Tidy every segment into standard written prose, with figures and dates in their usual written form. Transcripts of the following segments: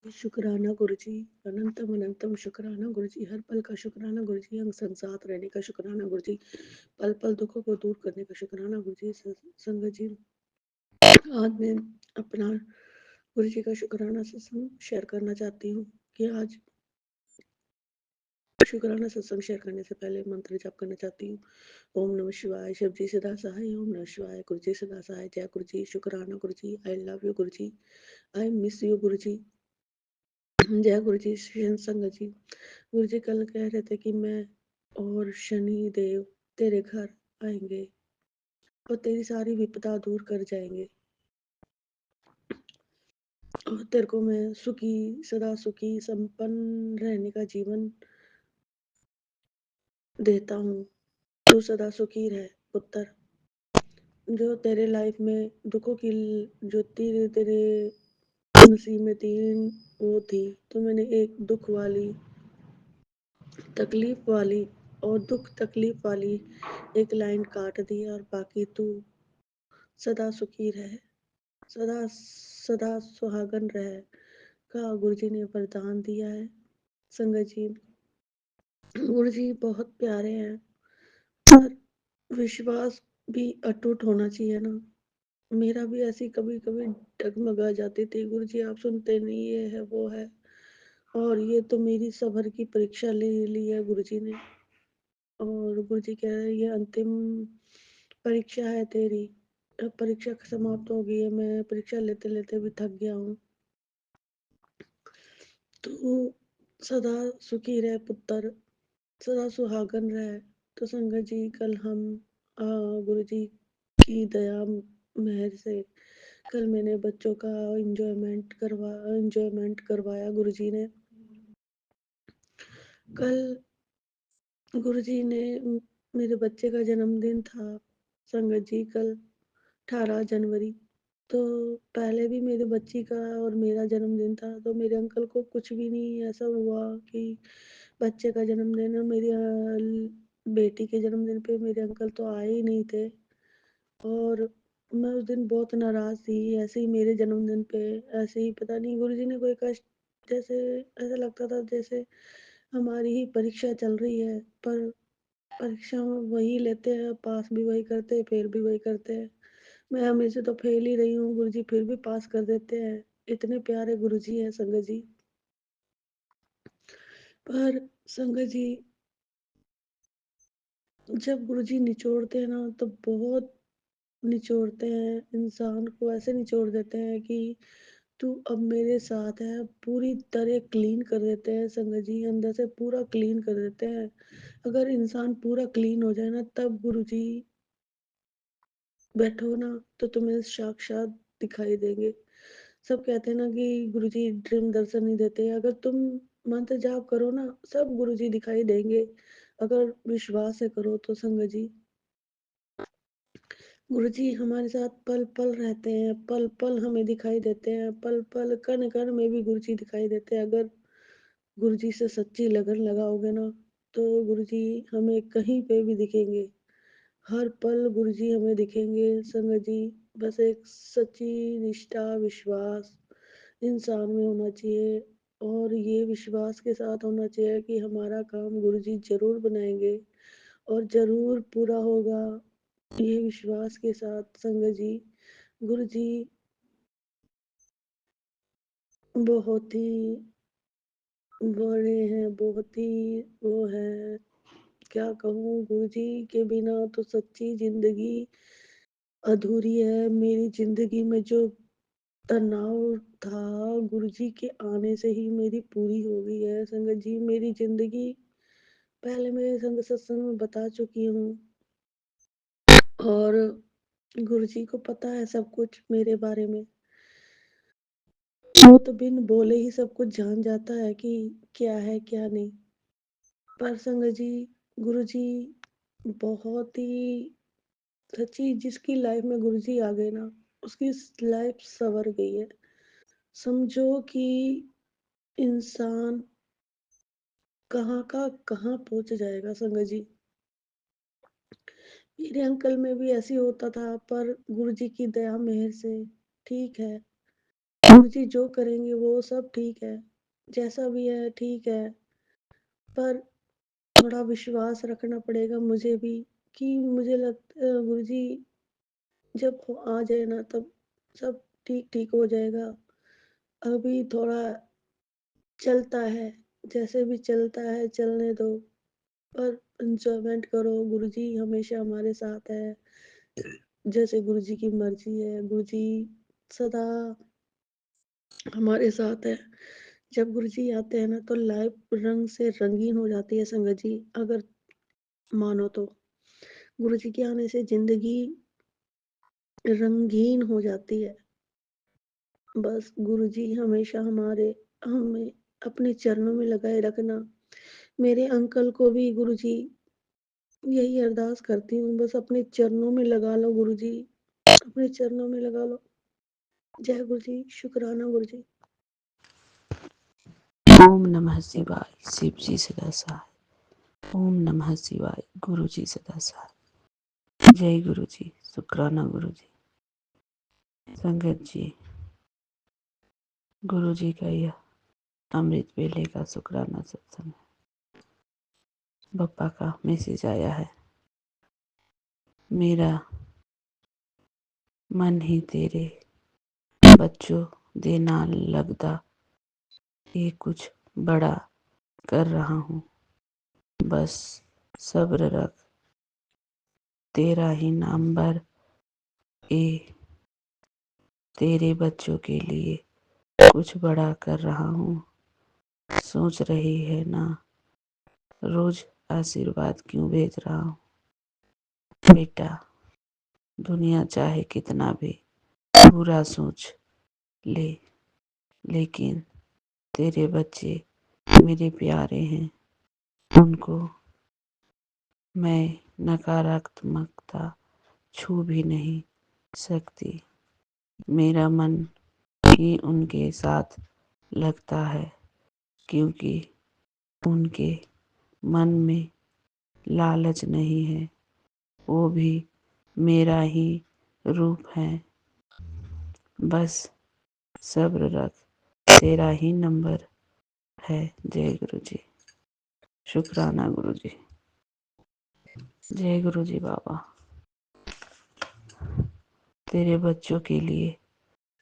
शुक्राना गुरुजी, अनंतम अनंतम शुक्राना गुरुजी, हर पल का शुक्राना गुरुजी, अंग संग साथ रहने का शुक्राना गुरुजी, पल पल दुखों को दूर करने का शुक्राना गुरुजी। संगत जी, आज मैं अपना गुरुजी का शुक्राना सत्संग शेयर करना चाहती हूँ कि आज शुक्राना सत्संग शेयर करने से पहले मंत्र जाप करना चाहती हूँ। ओम नमः शिवाय, शिव जी सदा सहाय। ओम नमः शिवाय, गुरु जी सदा सहाय। जय गुरु जी, शुक्राना गुरु जी, I love you Guru ji, I miss you गुरु जी। जय गुरु जी, श्री संगत जी। गुरु जी कल कह रहे थे कि मैं और शनि देव तेरे घर आएंगे और तेरी सारी विपदा दूर कर जाएंगे और तेरे को मैं सुखी, सदा सुखी, संपन्न रहने का जीवन देता हूँ। तू सदा सुखी रह पुत्र। जो तेरे लाइफ में दुखों की जो तेरे तेरे नसीब में तीन वो थी, तो मैंने एक दुख वाली, तकलीफ वाली और दुख तकलीफ वाली एक लाइन काट दी और बाकी तू सदा सुखी रहे, सदा सदा सुहागन रहे का गुरुजी ने वरदान दिया है। संगत जी, गुरुजी बहुत प्यारे हैं, पर विश्वास भी अटूट होना चाहिए ना। मेरा भी ऐसी कभी कभी डगमगा जाती थी, गुरुजी आप सुनते नहीं, ये है वो है, और ये तो मेरी सबर की परीक्षा ले ली है गुरुजी ने। और गुरुजी कह रहे हैं ये अंतिम परीक्षा है तेरी, अब परीक्षा समाप्त हो गई है, मैं परीक्षा लेते लेते भी थक गया हूँ। तू सदा सुखी रहे पुत्र, सदा सुहागन रहे। तो संगत जी, कल हम गुरु जी की दया मेहर से कल मैंने बच्चों का एंजॉयमेंट करवाया गुरु जी ने। कल गुरु जी ने मेरे बच्चे का जन्मदिन था संगत जी, कल 18 जनवरी। तो पहले भी मेरे बच्ची का और मेरा जन्मदिन था, तो मेरे अंकल को कुछ भी नहीं ऐसा हुआ कि बच्चे का जन्मदिन है। मेरी बेटी के जन्मदिन पे मेरे अंकल तो आए ही नहीं थे और मैं उस दिन बहुत नाराज थी। ऐसे ही मेरे जन्मदिन पे ऐसे ही पता नहीं गुरुजी ने कोई कष्ट, जैसे ऐसा लगता था जैसे हमारी ही परीक्षा चल रही है, पर परीक्षा वही लेते हैं, पास भी वही करते हैं, फेल भी वही करते हैं। मैं हमेशा तो फेल ही रही हूँ, गुरुजी फिर भी पास कर देते हैं। इतने प्यारे गुरुजी हैं संगत जी। पर संगत जी, जब गुरुजी निचोड़ते हैं ना तो बहुत निचोड़ते हैं, इंसान को ऐसे निचोड़ देते हैं कि तू अब मेरे साथ है, पूरी तरह क्लीन कर देते हैं संगत जी, अंदर से पूरा क्लीन कर देते हैं। अगर इंसान पूरा क्लीन हो जाए ना, तब गुरुजी बैठो ना तो तुम्हें साक्षात दिखाई देंगे। सब कहते हैं ना कि गुरुजी ड्रीम दर्शन नहीं देते, अगर तुम मंत्र जाप करो ना, सब गुरुजी दिखाई देंगे, अगर विश्वास से करो तो संगत जी। गुरुजी हमारे साथ पल पल रहते हैं, पल पल हमें दिखाई देते हैं, पल पल कण कण में भी गुरुजी दिखाई देते हैं। अगर गुरुजी से सच्ची लगन लगाओगे ना, तो गुरुजी हमें कहीं पे भी दिखेंगे, हर पल गुरुजी हमें दिखेंगे संगत जी। बस एक सच्ची निष्ठा, विश्वास इंसान में होना चाहिए, और ये विश्वास के साथ होना चाहिए कि हमारा काम गुरुजी जरूर बनाएंगे और जरूर पूरा होगा। ये विश्वास के साथ संगत जी, गुरु जी बहुत ही बड़े हैं, बहुत ही वो है, क्या कहूँ, गुरु जी के बिना तो सच्ची जिंदगी अधूरी है। मेरी जिंदगी में जो तनाव था, गुरु जी के आने से ही मेरी पूरी हो गई है संगत जी। मेरी जिंदगी पहले मैं संग सत्संग में बता चुकी हूँ, और गुरु जी को पता है सब कुछ मेरे बारे में। वो तो बिन बोले ही सब कुछ जान जाता है कि क्या है क्या नहीं। पर संगत जी, गुरु जी बहुत ही सच्ची, जिसकी लाइफ में गुरु जी आ गए ना, उसकी लाइफ संवर गई है। समझो कि इंसान कहाँ का कहाँ पहुंच जाएगा संगत जी। मेरे अंकल में भी ऐसे ही होता था, पर गुरु जी की दया मेहर से ठीक है, गुरुजी जो करेंगे वो सब ठीक है, जैसा भी है ठीक है, पर थोड़ा विश्वास रखना पड़ेगा मुझे भी कि मुझे गुरुजी जब वो आ जाए ना तब सब ठीक-ठीक हो जाएगा। अभी थोड़ा चलता है, जैसे भी चलता है चलने दो, पर एन्जॉयमेंट करो, गुरुजी हमेशा हमारे साथ है। जैसे गुरुजी की मर्ज़ी है, गुरुजी सदा हमारे साथ है। जब गुरुजी आते हैं ना तो लाइफ रंग से रंगीन हो जाती है संगत जी, अगर मानो तो। गुरुजी के आने से ज़िंदगी रंगीन हो जाती है। बस गुरुजी हमेशा हमें अपने चरणों में लगाए रखना। मेरे अंकल को भी गुरुजी यही अरदास करती हूँ, बस अपने चरणों में लगा लो गुरुजी, अपने चरणों में लगा लो। जय गुरुजी, शुक्राना गुरुजी। ओम नमः शिवाय, शिव जी सदा सहाय। ओम नमः शिवाय, गुरु जी सदा सहाय। जय गुरु जी, शुक्राना गुरु जी। संगत जी, गुरु जी का यह अमृत वेले का शुक्राना सत्संग है। बप्पा का मैसेज आया है, मेरा मन ही तेरे बच्चों दे ना लगदा, ये कुछ बड़ा कर रहा हूँ, बस सब्र रख, तेरा ही नाम भर, ए तेरे बच्चों के लिए कुछ बड़ा कर रहा हूँ। सोच रही है ना, रोज आशीर्वाद क्यों भेज रहा हूँ। बेटा, दुनिया चाहे कितना भी बुरा सोच ले, लेकिन तेरे बच्चे मेरे प्यारे हैं, उनको मैं नकारात्मकता छू भी नहीं सकती। मेरा मन ही उनके साथ लगता है, क्योंकि उनके मन में लालच नहीं है, वो भी मेरा ही रूप है। बस सब्र रख, तेरा ही नंबर है। जय गुरु जी, शुक्राना गुरु जी। जय गुरु जी बाबा। तेरे बच्चों के लिए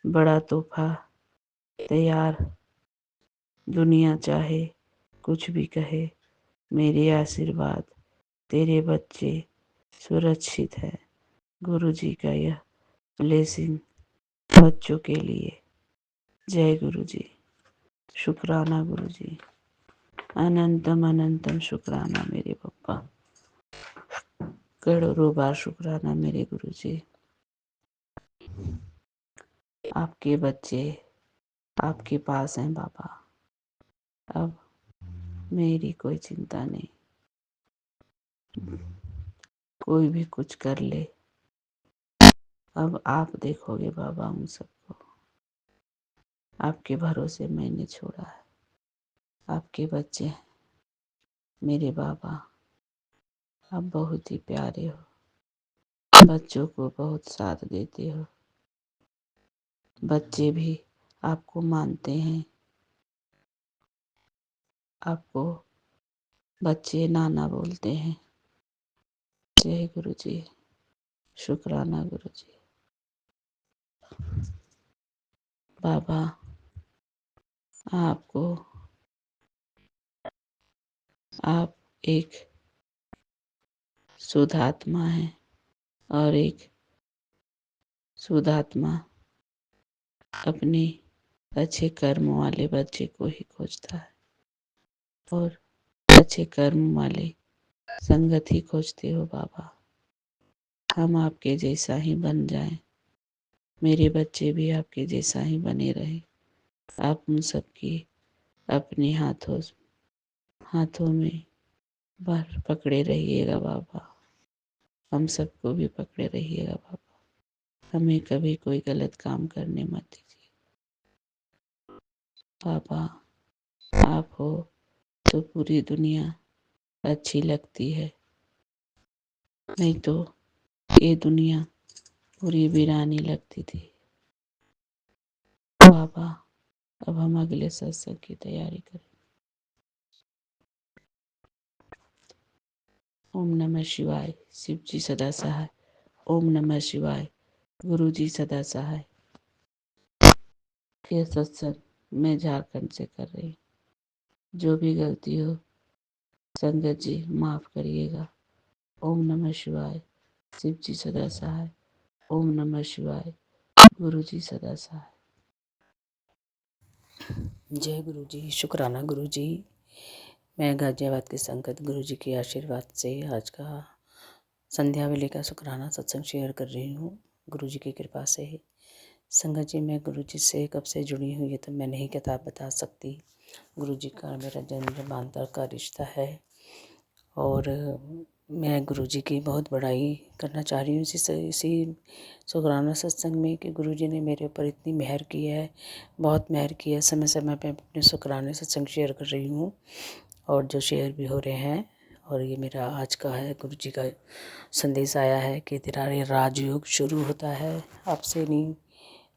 बड़ा तोहफा तैयार, दुनिया चाहे कुछ भी कहे, मेरे आशीर्वाद तेरे बच्चे सुरक्षित है। गुरु जी का यह ब्लेसिंग बच्चों के लिए। जय गुरु जी, शुक्राना गुरु जी। अनंतम अनंतम शुक्राना मेरे पप्पा, करोड़ों बार शुक्राना मेरे गुरु जी। आपके बच्चे आपके पास हैं बाबा, अब मेरी कोई चिंता नहीं। कोई भी कुछ कर ले, अब आप देखोगे बाबा उन सबको। आपके भरोसे मैंने छोड़ा है। आपके बच्चे हैं मेरे बाबा, आप बहुत ही प्यारे हो, बच्चों को बहुत साथ देते हो। बच्चे भी आपको मानते हैं, आपको बच्चे नाना बोलते हैं। जय गुरु जी, शुक्राना गुरु जी। बाबा, आपको आप एक शुद्धात्मा हैं, और एक शुद्धात्मा अपने अच्छे कर्म वाले बच्चे को ही खोजता है, और अच्छे कर्म वाले संगत ही खोजते हो बाबा। हम आपके जैसा ही बन जाएं, मेरे बच्चे भी आपके जैसा ही बने रहे। आप उन सबकी अपने हाथों में बार पकड़े रहिएगा बाबा। हम सबको भी पकड़े रहिएगा बाबा। हमें कभी कोई गलत काम करने मत दीजिए बाबा। आप हो तो पूरी दुनिया अच्छी लगती है, नहीं तो ये दुनिया पूरी वीरानी लगती थी। बाबा अब हम अगले सत्संग की तैयारी करें। ओम नमः शिवाय। शिव जी सदा सहाय। ओम नमः शिवाय। गुरु जी सदा सहाय। यह सत्संग मैं झारखंड से कर रही हूँ। जो भी गलती हो संगत जी माफ करिएगा। ओम नमः शिवाय। शिव जी सदा सहाय। ओम नमः शिवाय। गुरु जी सदा सहाय। जय गुरु जी। शुक्राना गुरु जी। मैं गाजियाबाद के संगत गुरु जी के आशीर्वाद से आज का संध्या वेले का शुक्राना सत्संग शेयर कर रही हूँ। गुरु जी की कृपा से संगत जी, मैं गुरु जी से कब से जुड़ी हूँ ये तो मैं नहीं बता सकती। गुरु जी का मेरा जन्म जन्मांतर का रिश्ता है और मैं गुरु जी की बहुत बड़ाई करना चाह रही हूँ इसी शुक्राना सत्संग में कि गुरु जी ने मेरे ऊपर इतनी मेहर की है, बहुत मेहर की है। समय समय पे अपने शुक्राने सत्संग शेयर कर रही हूँ और जो शेयर भी हो रहे हैं। और ये मेरा आज का है, गुरु जी का संदेश आया है कि तेरा ये राजयोग शुरू होता है, अब से नहीं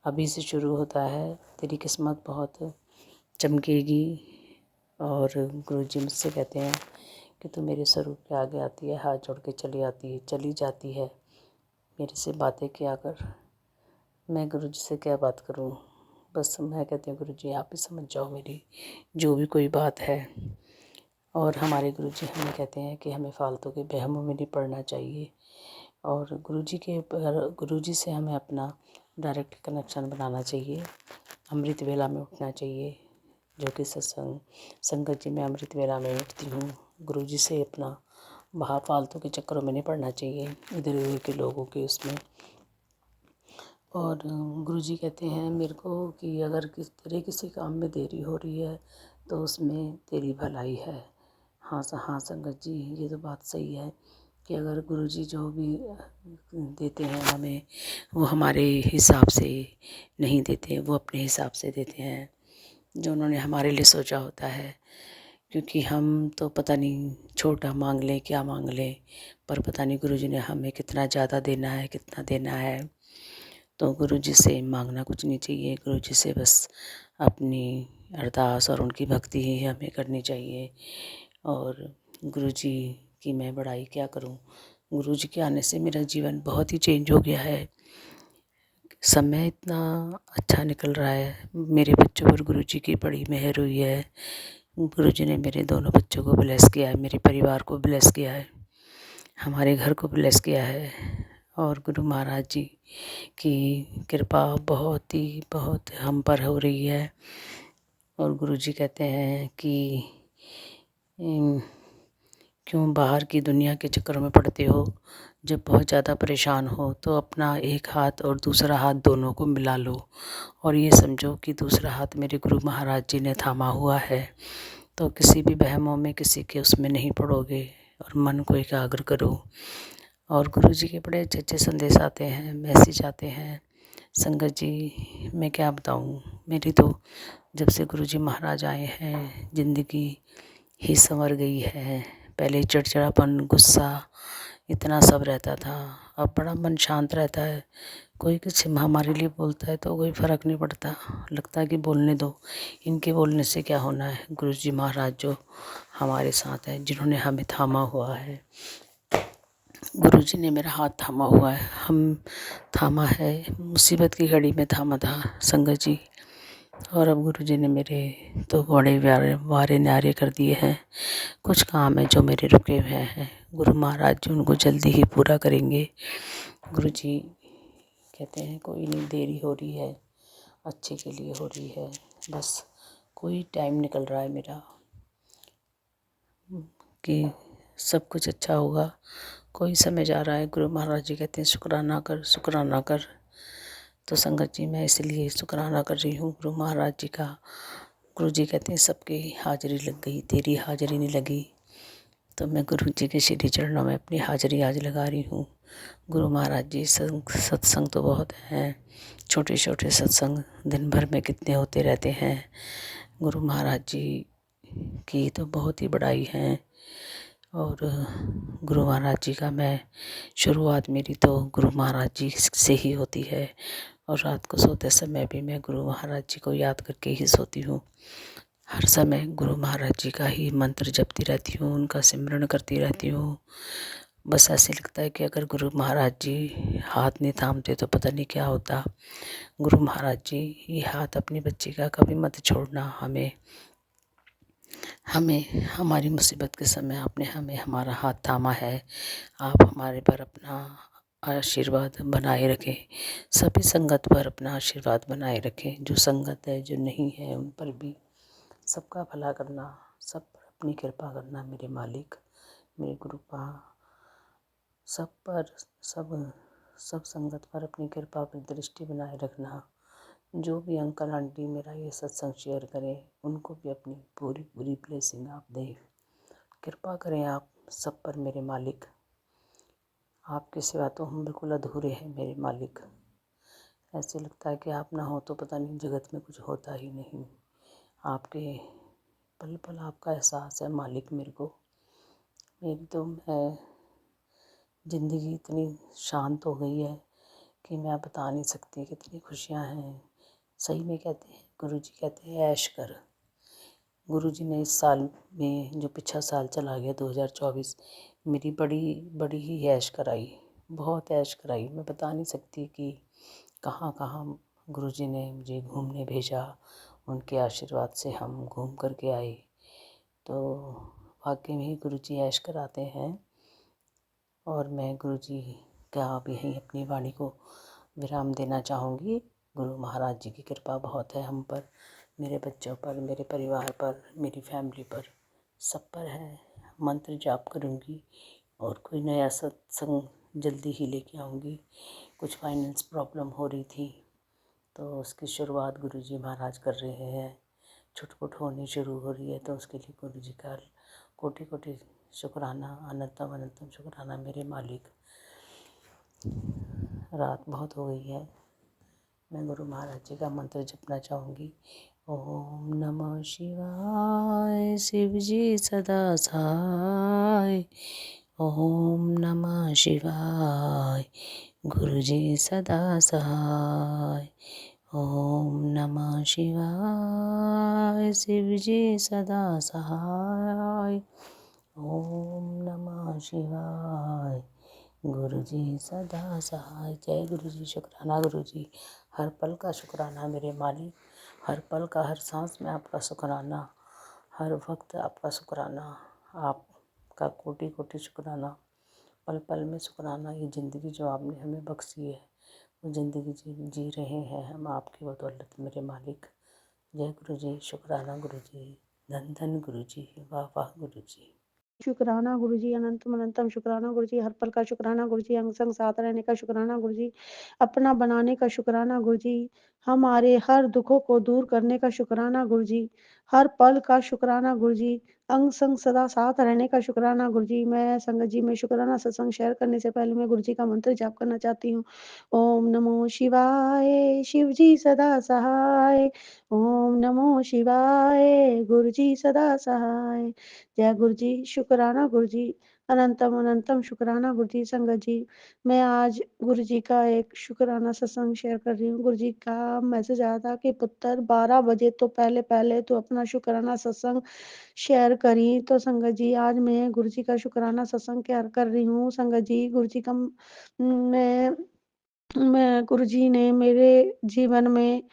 अभी से शुरू होता है। तेरी किस्मत बहुत चमकेगी। और गुरु जी मुझसे कहते हैं कि तू मेरे स्वरूप के आगे आती है, हाथ जोड़ के चली जाती है, मेरे से बातें किया कर। मैं गुरु जी से क्या बात करूं, बस मैं कहती हूँ गुरु जी आप ही समझ जाओ मेरी जो भी कोई बात है। और हमारे गुरु जी हमें कहते हैं कि हमें फालतू के बहमों में नहीं पड़ना चाहिए और गुरु जी से हमें अपना डायरेक्ट कनेक्शन बनाना चाहिए। अमृत वेला में उठना चाहिए, जो कि संगत जी में अमृत वेला में उठती हूँ। गुरु जी से अपना बाहर फालतू के चक्करों में नहीं पड़ना चाहिए, इधर उधर के लोगों के उसमें। और गुरु जी कहते हैं मेरे को कि अगर तेरे किसी काम में देरी हो रही है तो उसमें तेरी भलाई है। हाँ संगत जी, ये तो बात सही है कि अगर गुरु जी जो भी देते हैं हमें, वो हमारे हिसाब से नहीं देते, वो अपने हिसाब से देते हैं जो उन्होंने हमारे लिए सोचा होता है। क्योंकि हम तो पता नहीं छोटा मांग लें क्या मांग लें, पर पता नहीं गुरु जी ने हमें कितना ज़्यादा देना है, कितना देना है। तो गुरु जी से मांगना कुछ नहीं चाहिए, गुरु जी से बस अपनी अरदास और उनकी भक्ति ही हमें करनी चाहिए। और गुरु जी की मैं बड़ाई क्या करूं, गुरु जी के आने से मेरा जीवन बहुत ही चेंज हो गया है। समय इतना अच्छा निकल रहा है, मेरे बच्चों पर गुरु जी की बड़ी मेहर हुई है। गुरु जी ने मेरे दोनों बच्चों को ब्लेस किया है, मेरे परिवार को ब्लेस किया है, हमारे घर को ब्लेस किया है। और गुरु महाराज जी की कृपा बहुत हम पर हो रही है। और गुरु जी कहते हैं कि क्यों बाहर की दुनिया के चक्करों में पड़ते हो, जब बहुत ज़्यादा परेशान हो तो अपना एक हाथ और दूसरा हाथ दोनों को मिला लो और ये समझो कि दूसरा हाथ मेरे गुरु महाराज जी ने थामा हुआ है। तो किसी भी वहमों में किसी के उसमें नहीं पड़ोगे और मन को एकाग्र करो। और गुरु जी के बड़े अच्छे अच्छे संदेश आते हैं, मैसेज आते हैं। संगत जी मैं क्या बताऊँ, मेरी तो जब से गुरु जी महाराज आए हैं ज़िंदगी ही संवर गई है। पहले चिड़चिड़ापन, गुस्सा इतना सब रहता था, अब बड़ा मन शांत रहता है। कोई किसी हमारे लिए बोलता है तो कोई फ़र्क नहीं पड़ता, लगता है कि बोलने दो, इनके बोलने से क्या होना है। गुरु जी महाराज जो हमारे साथ हैं, जिन्होंने हमें थामा हुआ है, गुरु जी ने मेरा हाथ थामा हुआ है, हम थामा है, मुसीबत की घड़ी में थामा था संगत जी। और अब गुरु जी ने मेरे तो बड़े वारे न्यारे कर दिए हैं। कुछ काम है जो मेरे रुके हुए हैं, गुरु महाराज जी उनको जल्दी ही पूरा करेंगे। गुरु जी कहते हैं कोई नहीं, देरी हो रही है, अच्छे के लिए हो रही है, बस कोई टाइम निकल रहा है मेरा कि सब कुछ अच्छा होगा, कोई समय जा रहा है। गुरु महाराज जी कहते हैं शुक्राना कर, शुक्राना कर। तो संगत जी मैं इसलिए शुक्राना कर रही हूँ गुरु महाराज जी का। गुरु जी कहते हैं सबकी हाज़िरी लग गई, तेरी हाज़िरी नहीं लगी। तो मैं गुरु जी के श्री चरणों में अपनी हाज़िरी आज लगा रही हूँ। गुरु महाराज जी सत्संग तो बहुत हैं, छोटे छोटे सत्संग दिन भर में कितने होते रहते हैं। गुरु महाराज जी की तो बहुत ही बड़ाई है। और गुरु महाराज जी का मैं शुरुआत मेरी तो गुरु महाराज जी से ही होती है। और रात को सोते समय भी मैं गुरु महाराज जी को याद करके ही सोती हूँ। हर समय गुरु महाराज जी का ही मंत्र जपती रहती हूँ, उनका सिमरन करती रहती हूँ। बस ऐसे लगता है कि अगर गुरु महाराज जी हाथ नहीं थामते तो पता नहीं क्या होता। गुरु महाराज जी ये हाथ अपने बच्चे का कभी मत छोड़ना। हमें हमारी मुसीबत के समय आपने हमें हमारा हाथ थामा है। आप हमारे पर अपना आशीर्वाद बनाए रखें, सभी संगत पर अपना आशीर्वाद बनाए रखें। जो संगत है, जो नहीं है, उन पर भी सबका भला करना, सब पर अपनी कृपा करना मेरे मालिक, मेरे कृपा सब पर, सब संगत पर अपनी कृपा पर दृष्टि बनाए रखना। जो भी अंकल आंटी मेरा ये सत्संग शेयर करें, उनको भी अपनी पूरी पूरी ब्लेसिंग आप दें। कृपा करें आप सब पर मेरे मालिक। आपके सिवा तो हम बिल्कुल अधूरे हैं मेरे मालिक। ऐसे लगता है कि आप ना हो तो पता नहीं जगत में कुछ होता ही नहीं। आपके पल पल आपका एहसास है मालिक मेरे को। मेरी तो ज़िंदगी इतनी शांत हो गई है कि मैं बता नहीं सकती कितनी खुशियाँ हैं। सही में कहते हैं, गुरुजी कहते हैं ऐश कर। गुरुजी ने इस साल में जो पिछला साल चला गया 2024, मेरी बड़ी ही ऐश कराई, बहुत ऐश कराई। मैं बता नहीं सकती कि कहाँ कहाँ गुरुजी ने मुझे घूमने भेजा। उनके आशीर्वाद से हम घूम कर के आए। तो वाकई में गुरुजी ऐश कराते हैं। और मैं गुरुजी का अब यहीं अपनी वाणी को विराम देना चाहूँगी। गुरु महाराज जी की कृपा बहुत है हम पर, मेरे बच्चों पर, मेरे परिवार पर, मेरी फैमिली पर, सब पर है। मंत्र जाप करूँगी और कोई नया सत्संग जल्दी ही लेके आऊँगी। कुछ फाइनेंस प्रॉब्लम हो रही थी तो उसकी शुरुआत गुरुजी महाराज कर रहे हैं। छुटपुट होनी शुरू हो रही है तो उसके लिए गुरुजी का कोटि कोटि शुक्राना, अनंतम अनंतम शुक्राना मेरे मालिक। रात बहुत हो गई है। मैं गुरु महाराज जी का मंत्र जपना चाहूँगी। ओम नमः शिवाय, शिव जी सदा सहाय। ओम नमः शिवाय, गुरु जी सदा सहाय। ओम नमः शिवाय, शिव जी सदा सहाय। ओम नमः शिवाय, गुरु जी सदा सहाय। जय गुरु जी। शुक्राना गुरु जी, हर पल का शुक्राना मेरे मालिक, हर पल का, हर सांस में आपका शुक्राना, हर वक्त आपका शुक्राना, आपका कोटि कोटि शुक्राना, पल पल में शुक्राना। ये ज़िंदगी जो आपने हमें बख्शी है, वो ज़िंदगी जी रहे हैं हम आपकी बदौलत मेरे मालिक। जय गुरु जी। शुक्राना गुरु जी, धन धन गुरु जी, वाह वाह गुरु जी। शुक्राना गुरुजी, अनंतम अनंतम शुक्राना गुरुजी, हर पल का शुक्राना गुरुजी, अंग संग साथ रहने का शुक्राना गुरुजी, अपना बनाने का शुक्राना गुरुजी, हमारे हर दुखों को दूर करने का शुक्राना गुरुजी, हर पल का शुक्राना गुरुजी, अंग संग सदा साथ रहने का शुक्राना गुरुजी। मैं संगत जी में शुक्राना सत्संग शेयर करने से पहले मैं गुरुजी का मंत्र जाप करना चाहती हूँ। ओम नमो शिवाय, शिव जी सदा सहाय। ओम नमो शिवाय, गुरु जी सदा सहाय। जय गुरु जी। शुक्राना गुरु जी, अनंतम अनंतम शुक्राना गुरु जी। संगत जी, मैं आज गुरु जी का एक शुक्राना सत्संग शेयर कर रही हूँ। गुरु जी का मैसेज आया था कि पुत्र 12 बजे तो पहले पहले तो अपना शुक्राना सत्संग शेयर करी। तो संगत जी, आज मैं गुरु जी का शुक्राना सत्संग शेयर कर रही हूँ। संगत जी, गुरु जी का मैं गुरु जी ने मेरे जीवन में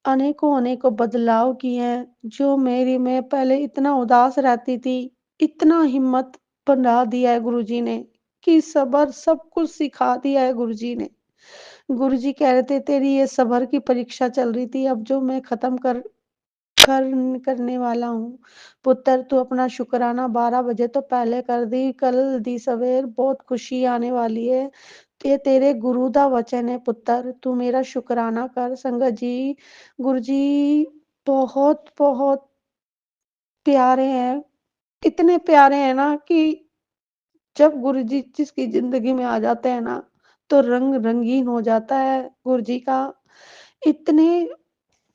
अनेकों अनेकों बदलाव किए हैं। जो मैं पहले इतना उदास रहती थी, इतना हिम्मत बना दिया है गुरु जी ने कि सब्र सब कुछ सिखा दिया है गुरु जी ने। गुरु जी कह रहे थे तेरी ये सब्र की परीक्षा चल रही थी, अब जो मैं खत्म करने वाला हूँ। पुत्र तू अपना शुक्राना 12 बजे तो पहले कर दी, कल दी सवेर बहुत खुशी आने वाली है। ये तेरे गुरु दा वचन है पुत्र, तू मेरा शुक्राना कर। संगत जी, गुरु जी बहुत बहुत प्यारे हैं, इतने प्यारे हैं ना कि जब गुरु जी जिसकी जिंदगी में आ जाते हैं ना, तो रंग रंगीन हो जाता है। गुरु जी का इतने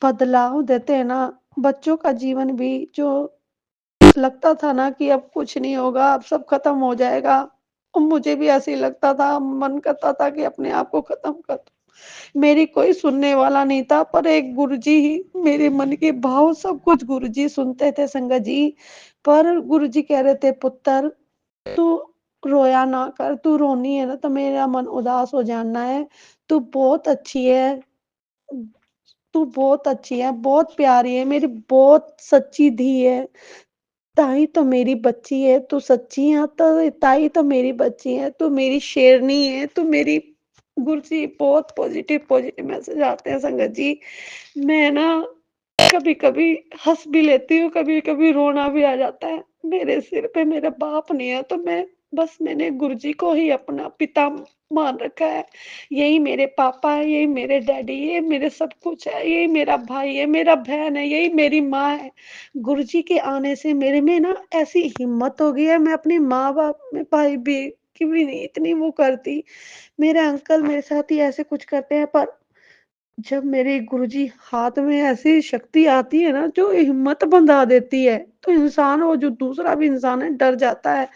बदलाव देते हैं ना, बच्चों का जीवन भी जो लगता था ना कि अब कुछ नहीं होगा, अब सब खत्म हो जाएगा, और मुझे भी ऐसे ही लगता था, मन करता था कि अपने आप को खत्म कर दूं। मेरी कोई सुनने वाला नहीं था, पर एक गुरुजी ही मेरे मन के भाव सब कुछ गुरुजी सुनते थे संगत जी। पर गुरुजी कह रहे थे, पुत्र तू रोया ना कर, तू रोनी है ना तो मेरा मन उदास हो जाना है। तू बहुत अच्छी है, तू बहुत अच्छी है, बहुत प्यारी है, मेरी बहुत सच्ची धी है। ताई तो मेरी बच्ची है, तू सच्ची है तो ताई तो मेरी बच्ची है, तू मेरी शेरनी है, तू मेरी। गुरुजी बहुत पॉजिटिव मैसेज आते हैं संगत जी। मैं ना कभी-कभी हँस भी लेती हूँ, कभी-कभी रोना भी आ जाता है। मेरे सिर पे मेरा बाप नहीं है, तो मैंने गुरुजी को ही अपना पिता मान रखा है। यही मेरे पापा है, यही मेरे डैडी, ये मेरे सब कुछ है, यही मेरा भाई है, मेरा बहन है, यही मेरी माँ है। गुरुजी के आने से मेरे में ना ऐसी हिम्मत हो गई है, मैं अपने माँ-बाप में भाई भी की भी नहीं इतनी वो करती। मेरे अंकल मेरे साथ ही ऐसे कुछ करते हैं, पर जब मेरे गुरुजी हाथ में ऐसी शक्ति आती है ना जो हिम्मत बंधा देती है, तो इंसान वो जो दूसरा भी इंसान है डर जाता है।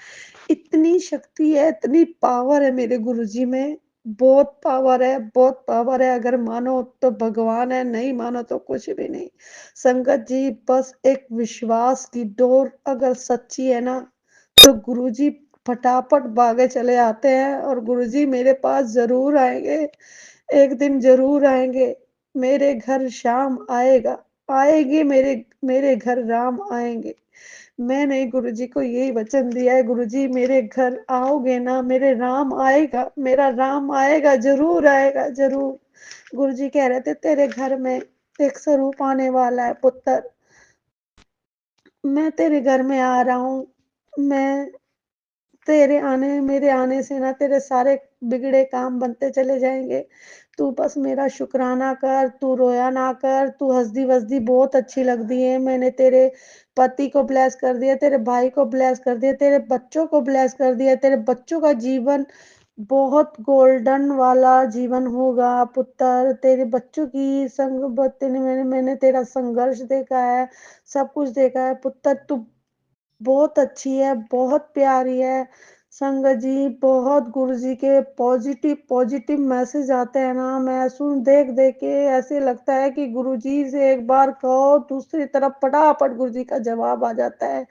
इतनी शक्ति है, इतनी पावर है मेरे गुरुजी में, बहुत पावर है, बहुत पावर है। अगर मानो तो भगवान है, नहीं मानो तो कुछ भी नहीं। संगत जी, बस एक विश्वास की डोर अगर सच्ची है ना, तो गुरुजी फटाफट भागे चले आते हैं और गुरुजी मेरे पास ज़रूर आएँगे। एक दिन ज़रूर आएँगे। मेरे घर शाम आएगा, आएगी मेरे मेरे घर राम आएँगे। मैंने गुरुजी को यही वचन दिया है, गुरुजी मेरे घर आओगे ना, मेरे राम आएगा, मेरा राम आएगा, ज़रूर आएगा, ज़रूर। गुरुजी कह रहे थे, तेरे घर में एक स्वरूप आने वाला है पुत्र। मैं तेरे घर में आ रहा हूँ। मैं मेरे आने से ना तेरे सारे बिगड़े काम बनते चले जाएँगे। तू बस मेरा शुकराना कर, तू रोया ना कर, तू हँसदी-वसदी बहुत अच्छी लगती है। मैंने तेरे पति को ब्लेस कर दिया, तेरे भाई को ब्लेस कर दिया, तेरे बच्चों को ब्लेस कर दिया, तेरे बच्चों का जीवन बहुत गोल्डन वाला जीवन होगा पुत्र। तेरे बच्चों की संगत ने मैंने तेरा संघर्ष देखा है, सब कुछ देखा है पुत्र। तू बहुत अच्छी है, बहुत प्यारी है। संगत जी, बहुत गुरुजी के पॉजिटिव मैसेज आते हैं ना, मैं सुन देख-देख के ऐसे लगता है कि गुरुजी से एक बार कहो, दूसरी तरफ फटाफट गुरुजी का जवाब आ जाता है।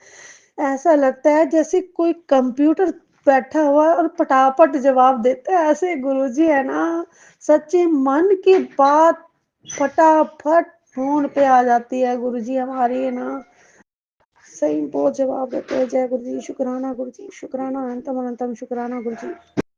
ऐसा लगता है जैसे कोई कंप्यूटर बैठा हुआ है और फटाफट जवाब देता है, ऐसे गुरुजी है ना, सच्चे मन की बात फटाफट फ़ोन पे आ जाती है। गुरुजी हमारी है ना सही बहुत जवाब देते हैं। जय गुरु जी, शुक्राना गुरु जी, शुक्राना अनंतम अनंतम शुक्राना गुरु जी।